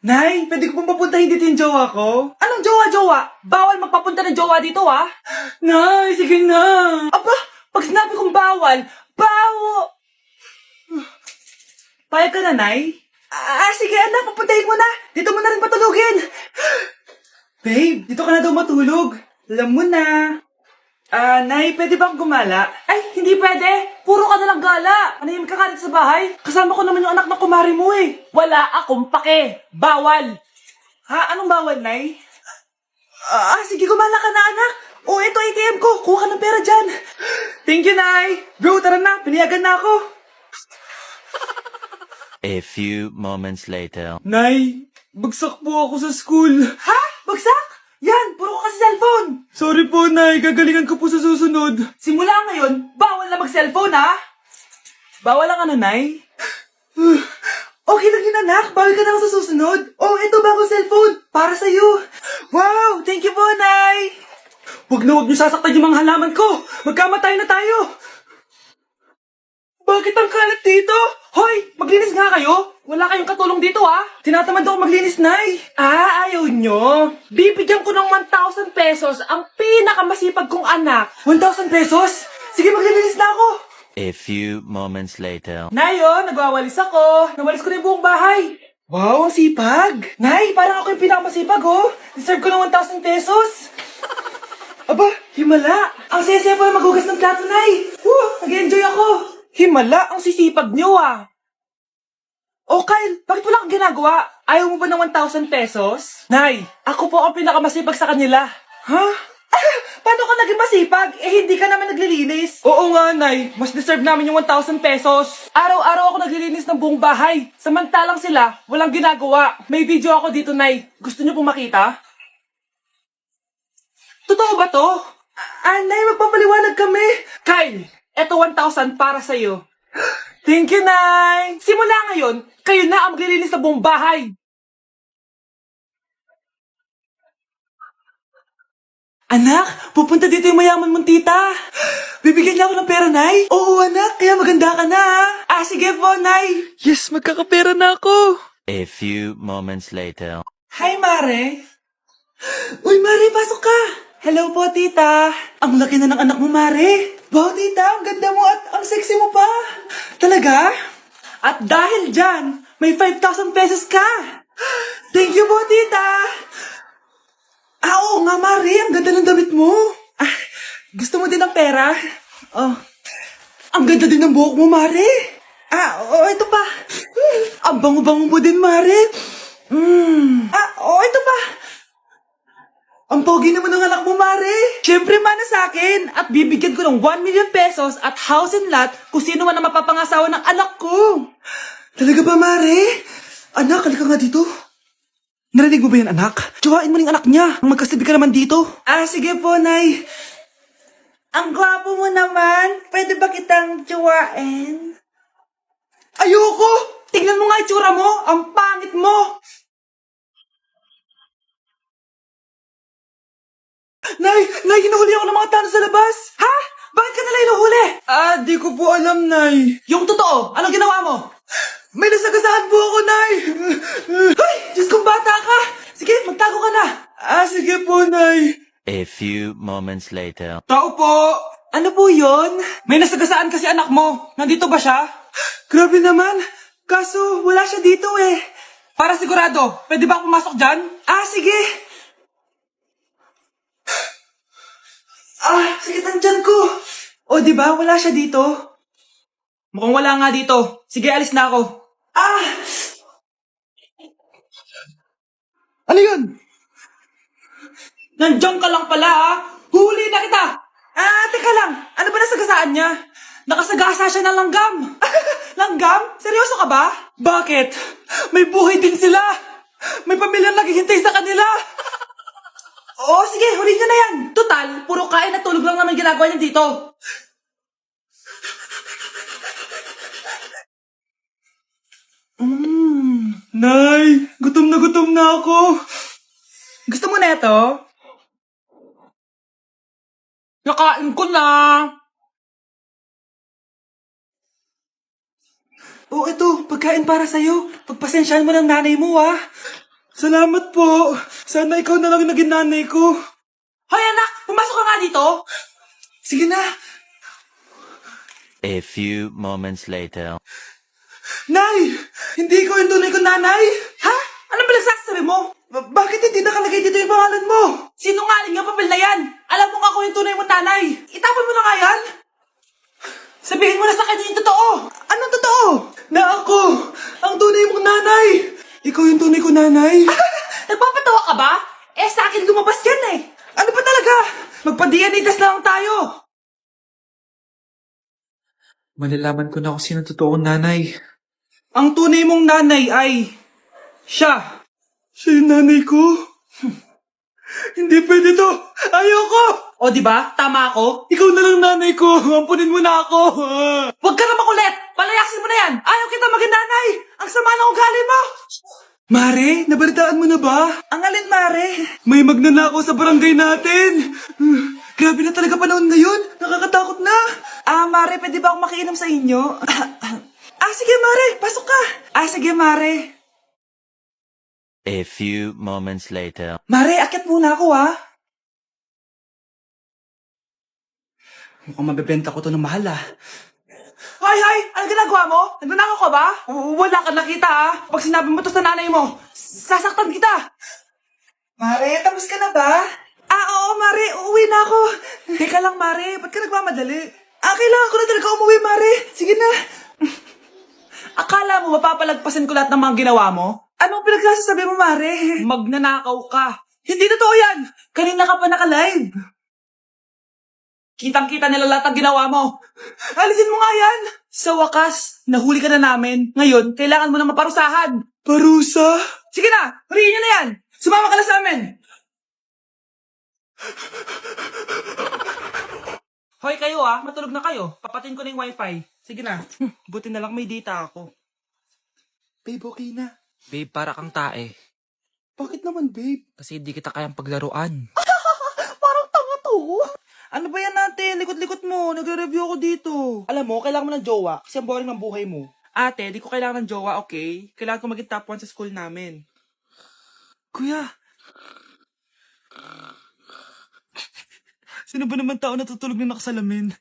Nay, pwede ko pong papuntahin dito yung jowa ko? Anong jowa-jowa? Bawal magpapunta ng jowa dito, ah! Nay, sige na! Aba, pag sinabi kong bawal, payag ka na, Nay? Sige anak, papuntahin mo na! Dito mo na rin patulugin! Babe, dito ka na daw matulog. Alam mo na. Nay, pwede bang gumala? Ay, hindi pwede. Puro ka nalang gala. Manahimik ka ka dito sa bahay. Kasama ko naman yung anak ng kumari mo eh. Wala akong pake. Bawal. Ha? Anong bawal, Nay? Sige, gumala ka na, anak. Ito ATM ko. Kuha ka ng pera dyan. Thank you, Nay. Bro, tara na. Piniyagan na ako. A few moments later. Nay, bagsak po ako sa school. Ha? Bagsak? Yan, puro ka kasi cellphone. Sorry po, Nay. Gagalingan ko po sa susunod. Simula ngayon, bawal na mag-cellphone, ha? Bawal lang ano, Nay? Okay lang yun, anak. Bawal ka na lang sa susunod. Ito bagong cellphone. Para sa'yo. Wow, thank you po, Nay. Huwag niyo sasaktan yung mga halaman ko. Magkamatay na tayo. Bakit ang kalat dito? Hoy, maglinis nga kayo. Wala kayong katulong dito, ha? Tinatamad ako maglinis, Nay. Ayaw nyo. Bibigyan ko ng 1,000 pesos ang pinakamasipag kong anak. 1,000 pesos? Sige, maglilinis na ako. A few moments later. Nay, nagwawalis ako. Nawalis ko na yung buong bahay. Wow, ang sipag. Nay, parang ako yung pinakamasipag, oh. Deserve ko ng 1,000 pesos. Aba, himala. Ang saya-saya pa maghugas ng plato, Nay. Nag-enjoy ako. Himala, ang sisipag nyo, ah. Kyle, bakit wala kang ginagawa? Ayaw mo ba ng 1,000 pesos? Nay, ako po ang pinakamasipag sa kanila. Ha? Paano ka naging masipag? Hindi ka naman naglilinis. Oo nga, Nay. Mas deserve namin yung 1,000 pesos. Araw-araw ako naglilinis ng buong bahay. Samantalang sila, walang ginagawa. May video ako dito, Nay. Gusto niyo pong makita? Totoo ba to? Nay, magpapaliwanag kami. Kyle, eto 1,000 para sa'yo. Thank you, Nay! Simula ngayon, kayo na ang maglilinis sa buong bahay. Anak, pupunta dito yung mayaman mong tita. Bibigyan niya ako ng pera, Nay? Oo, anak, kaya maganda ka na. Sige po, Nay. Yes, magkakapera na ako. A few moments later. Hi, Mare. Uy, Mare, pasok ka. Hello po, tita. Ang laki na ng anak mo, Mare. Wow, tita, ang ganda mo at ang sexy mo pa. Talaga? At dahil dyan, may 5,000 pesos ka. Thank you po, tita. Oo nga, Mare, ang ganda ng damit mo. Gusto mo din ng pera? Ang ganda din ng buhok mo, Mare. Ito pa. Ang bango-bango mo din, Mare. Ito pa. Ang pogi naman ng anak mo, Mare. Siyempre, mana sa akin. At bibigyan ko ng 1 million pesos at house and lot kung sino man ang mapapangasawa ng anak ko. Talaga ba, Mare? Anak, halika nga dito. Narinig mo ba yan, anak? Tsuhain mo ng anak niya. Magkasibi ka naman dito. Sige po, Nay. Ang gwapo mo naman. Pwede ba kitang tsuhain? Ayoko! Tingnan mo nga itsura mo. Ang pangit mo. Nay, hinuhuli ako ng mga tano sa labas. Ha? Bakit ka nila hinuhuli? Di ko po alam, Nay. Yung totoo, anong ginawa mo? May nasagasaan po ako, Nay. Ay, Diyos kong bata ka. Sige, magtago ka na. Sige po, Nay. A few moments later. Tao po. Ano po yon? May nasagasaan kasi anak mo. Nandito ba siya? Grabe naman. Kaso, wala siya dito eh. Para sigurado, pwede ba ako pumasok dyan? Sige. Sakit ang tiyan ko. Di ba? Wala siya dito. Mukhang wala nga dito. Sige, alis na ako. Ano yun? Nandiyan ka lang pala, ha? Huli na kita! Teka lang. Ano ba nasagasaan niya? Nakasagasa siya ng langgam. Langgam? Seryoso ka ba? Bakit? May buhay din sila. May pamilyang naghihintay sa kanila. Sige, huli niyo na yan. Total, puro kain at tulog lang naman ginagawa niya dito. Nay, gutom na ako. Gusto mo na ito? Nakain ko na. Ito, pagkain para sa'yo. Pagpasensyahan mo ng nanay mo, ha? Salamat po. Sana ikaw na lang naging nanay ko. Hoy anak, pumasok ka nga dito. Sige na. A few moments later. Nay! Hindi ko yung tunay kong nanay! Ha? Anong pinagsasabi mo? Bakit hindi nakalagay dito yung pangalan mo? Sinungaling nga papel na yan! Alam mo nga ako yung tunay mong nanay! Itapon mo na nga yan! Sabihin mo na sa kanya yung totoo! Anong totoo? Na ako! Ang tunay mong nanay! Ikaw yung tunay kong nanay! Nagpapatawa ka ba? Eh sa akin lumabas yan eh! Ano ba talaga? Magpa-DNA test na lang tayo! Malalaman ko na kung sino totoong nanay. Ang tunay mong nanay ay... siya. Siya yung nanay ko? Hindi pwede to. Ayoko! O diba? Tama ako? Ikaw na lang nanay ko. Ampunin mo na ako. Huwag ka na makulit. Palayasin mo na yan. Ayaw kita maging nanay. Ang sama ng ugali mo. Mare, nabalitaan mo na ba? Ang alin, Mare? May magnanakaw sa barangay natin. Grabe na talaga panahon ngayon. Nakakatakot na. Mare, pwede ba akong makiinom sa inyo? Sige, Mare. Pasok ka. Sige, Mare. A few moments later. Mare, akit muna ako, Mukhang mabibenta ko to ng mahal, Hay! Ano ginagawa mo? Nagnanakaw ka ba? Wala ka nakita, Pag sinabi mo to sa nanay mo, sasaktan kita. Mare, tapos ka na ba? Oo, Mare. Uuwi na ako. Teka lang, Mare. Ba't ka nagmamadali? Kailangan ko na talaga umuwi, Mare. Sige na. Akala mo mapapalagpasan ko lahat ng mga ginawa mo? Anong pinagsasabi mo, Mare? Magnanakaw ka. Hindi totoo yan. Kanina ka pa naka-live. Kitang-kita nila lahat ng ginawa mo. Alisin mo nga yan. Sa wakas, nahuli ka na namin. Ngayon, kailangan mo na maparusahan. Parusa? Sige na, huriin nyo na yan. Sumama ka na sa amin. Hoy kayo matulog na kayo. Papatin ko na yung wifi. Sige na. Buti na lang may data ako. Babe, okay na. Babe, para kang tae. Bakit naman, babe? Kasi di kita kayang paglaruan. Parang tanga to. Ano ba yan natin? Likot-likot mo. Nagre-review ako dito. Alam mo, kailangan mo ng jowa kasi ang boring ng buhay mo. Ate, di ko kailangan ng jowa, okay? Kailangan ko maging top 1 sa school namin. Kuya. Sino ba naman tao natutulog na nakasalamin?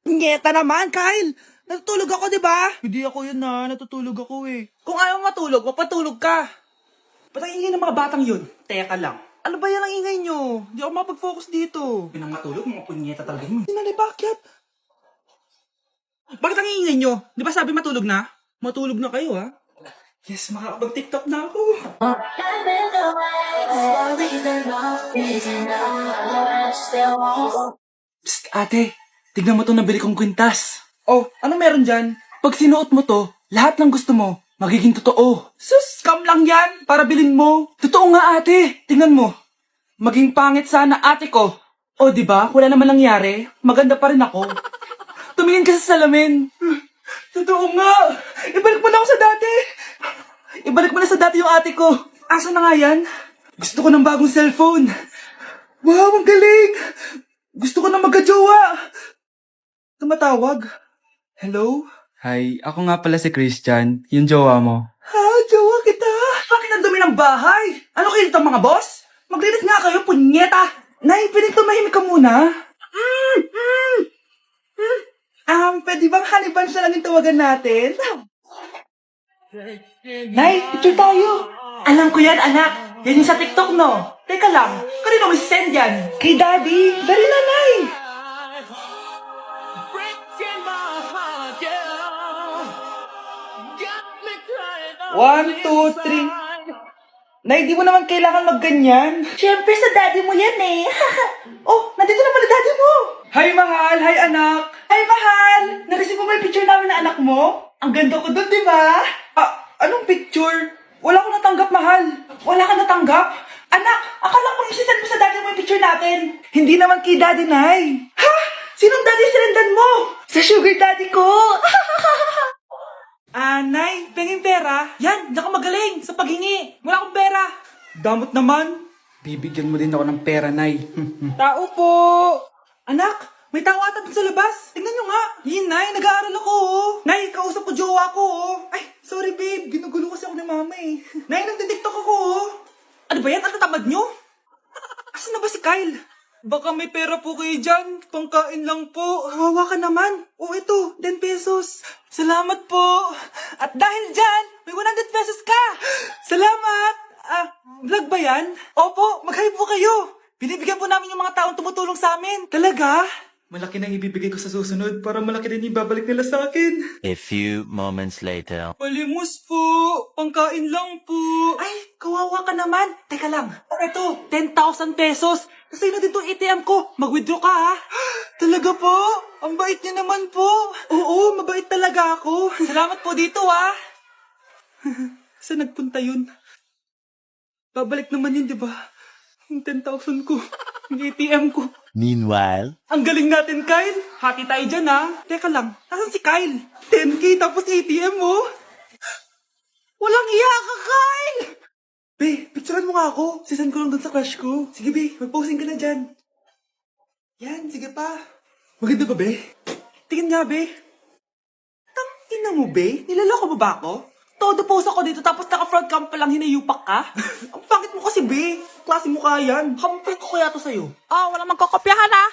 Ngeta naman, Kyle! Natutulog ako, di ba? Hindi ako yun natutulog ako eh. Kung ayaw matulog, mapatulog ka. Ba't ang ingay ng mga batang yun? Teka lang. Ano ba yan ang ingay nyo? Hindi ako mapag-focus dito. Pinang matulog, mga punyeta talaga yun. Sinali, bakit? Bakit ang ingay nyo? Di ba sabi matulog na? Matulog na kayo, Yes, makakapag-TikTok na ako. Psst, ate. Tignan mo to nabili kong kwintas. Oh, ano meron dyan? Pag sinuot mo to, lahat ng gusto mo, magiging totoo. Sus, scam lang yan, para bilhin mo. Totoo nga ate, tingnan mo. Maging pangit sana ate ko. O diba, wala naman nangyari, maganda pa rin ako. Tumingin ka sa salamin. Totoo nga, ibalik mo na ako sa dati. Ibalik mo na sa dati yung ate ko. Asa na nga yan? Gusto ko ng bagong cellphone. Wow, ang galing. Gusto ko na magka-jowa. Tumatawag. Hello? Hi, ako nga pala si Christian, yung jowa mo. Jowa kita. Bakit ang dumi ng bahay? Ano kayo dito mga boss? Maglinis nga kayo, punyeta. Nay, pwede tumahimik ka muna? Pwede bang honey buns na lang yung tawagan natin? Nay, picture tayo. Alam ko yan, anak. Yan yung sa TikTok, no? Teka lang, kanino mo send yan? Kay Daddy. Dari na, Nay. 1, 2, 3. Nay, di mo naman kailangan magganyan. Siyempre, sa daddy mo yan eh. Oh, nandito na pala daddy mo. Hi, mahal. Hi, anak. Hi, mahal. Nareceive mo ba yung picture namin na anak mo? Ang ganda ko doon, di ba? Anong picture? Wala ko natanggap, mahal. Wala ka natanggap? Anak, akala ko isisend mo sa daddy mo yung picture natin. Hindi naman kay daddy, Nay. Ha? Sinong daddy sirendan mo? Sa sugar daddy ko. Nay, penging pera? Yan, diyan ka magaling sa paghingi. Wala akong pera. Damot naman. Bibigyan mo din ako ng pera, Nay. Tao po. Anak, May tao ata dun sa labas. Tingnan nyo nga. Yun, Nay. Nag-aaral ako, oh. Nay, kausap ko jowa ko, oh. Ay, sorry, babe. Ginugulo kasi ako ni mama, eh. Nay, nagtitiktok ako, oh. Ano ba yan? Ang tatamad nyo? Asan na ba si Kyle? Baka may pera po kayo dyan. Pangkain lang po. Hawa ka naman. Oh, ito. 10 pesos. Salamat po. At dahil dyan, may 100 pesos ka. Salamat. Vlog ba yan? Opo, mag-hi po kayo. Binibigyan po namin yung mga taong tumutulong sa amin. Talaga? Malaki na ibibigay ko sa susunod para malaki din ibabalik nila sa akin. A few moments later. Palimos po. Pangkain lang po. Ay, kawawa ka naman. Teka lang. Ito, 10,000 pesos. Kasi na din itong ATM ko. Mag-withdraw ka, ha? Talaga po? Ang bait niya naman po. Oo, mabait talaga ako. Salamat po dito, ha? Saan nagpunta yun? Babalik naman yun, di ba? Yung 10,000 ko. Yung ATM ko. Meanwhile. Ang galing natin, Kyle. Hati tayo dyan, ha? Teka lang, nasan si Kyle? 10K tapos ATM, oh. Walang iya ka, Kyle! Be, picturean mo nga ako. Sisend ko lang dun sa crush ko. Sige, be, mag-posing ka na dyan. Yan, sige pa. Maganda ba, be? Tingin nga, be. Tangina mo, be? Nilaloko mo ba ako? Todo post ako dito tapos naka-front cam pa lang hinayupak ka? Ang pangit mo kasi, be. Klase mo ka yan. Hampir ko kaya to sa'yo. Walang magkokopyahan ah.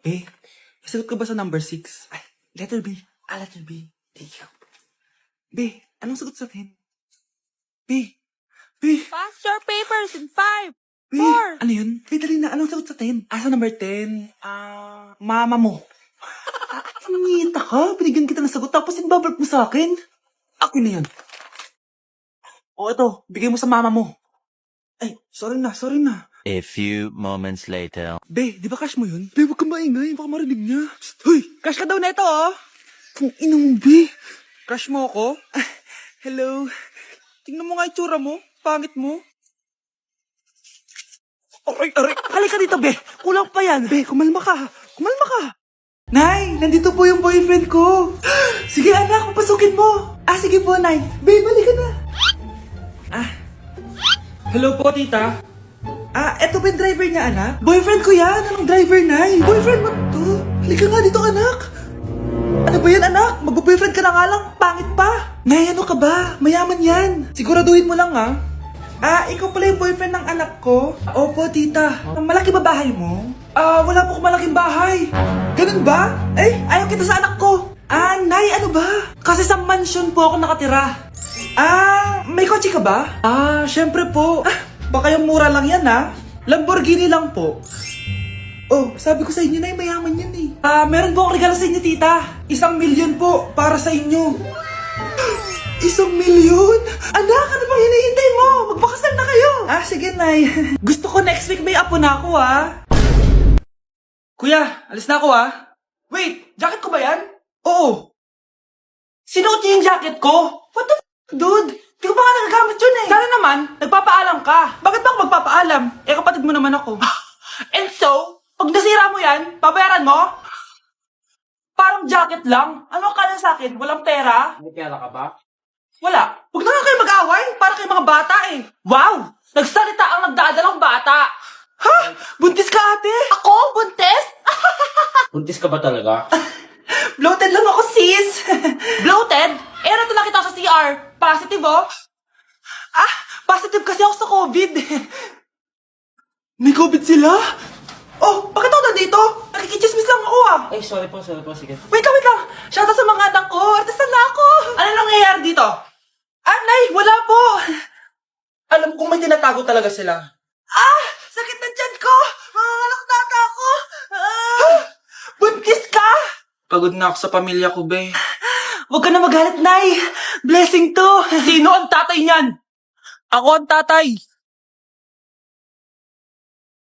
Be, sagot ka ba sa number 6? Ay, letter B. Letter B. Thank you. Be, anong sagot sa 10? B. Pass your papers in 5, B. 4. Ano yun? Be, dali na. Anong sagot sa 10? Sa number 10? Mama mo. Nangingita ka? Binigyan kita ng sagot tapos inbabalik mo sa akin? Akin na yun. O ito, bigay mo sa mama mo. Ay, sorry na. A few moments later. Be, di ba crush mo yun? Be, huwag kang maingay. Baka marinig niya. Psst, hoy! Crush ka daw na ito, oh. Kung ina mo, Be. Crush mo ako? Hello. Tingnan mo nga itsura mo. Pangit mo. Aray. Halika dito, Be. Kulang pa yan. Be, kumalma ka. Nay, nandito po yung boyfriend ko. Sige, anak, papasukin mo. Sige po, Nay. Be, balik ka na. Hello po, tita. Eto ba yung driver niya, anak? Boyfriend ko yan. Anong driver, Nay? Boyfriend mo to? Halika nga dito, anak. Ano ba yan, anak? Mag-boyfriend ka na nga lang. Pangit pa. Nay, ano ka ba? Mayaman yan. Siguraduhin mo lang, ha? Ikaw pala yung boyfriend ng anak ko? Opo, tita. Malaki ba bahay mo? Wala po akong malaking bahay. Ganun ba? Ayaw kita sa anak ko. Nay, ano ba? Kasi sa mansion po ako nakatira. May kotse ka ba? Syempre po. Baka yung mura lang yan, ha? Lamborghini lang po. Oh, sabi ko sa inyo na mayaman yan, eh. Meron po akong regalo sa inyo, tita. 1,000,000 po para sa inyo. 1,000,000? Anak, ano bang hinihintay mo? Magpakasal na kayo. Sige, Nay. Gusto ko next week may apo na ako, ha? Kuya, alis na ako, ha? Wait, jacket ko ba yan? Oo. Sinuot niya yung jacket ko? What the dude? Di ko pa nga nagagamit yun, eh. Sana naman, nagpapaalam ka. Bakit ba ako magpapaalam? Kapatid mo naman ako. And so, pag nasira mo yan, babayaran mo? Parang jacket lang. Ano ka na sa akin? Walang pera? May pera ka ba? Wala. Huwag na nga kayo mag-away. Para kayo mga bata, eh. Wow! Nagsalita ang nagdadalang bata. Ha? Buntis ka, ate? Ako? Buntes? Buntis ka ba talaga? Bloated lang ako, sis. Bloated? Nato lang kita sa CR. Positive oh. Positive kasi ako sa COVID. May COVID sila? Oh, bakit ako nandito? Nakikichismis lang ako, Sorry po, sige. Wait lang. Shoutout sa mga anak ko. Artista na ako. Ano nangyayari dito? Nay, wala po. Alam kong may tinatago talaga sila. Sakit na tiyan ko. Manganganak na ata ako. Buntis ka? Pagod na ako sa pamilya ko, be. Huwag ka na magalit, Nay. Blessing to. Sino ang tatay niyan? Ako ang tatay.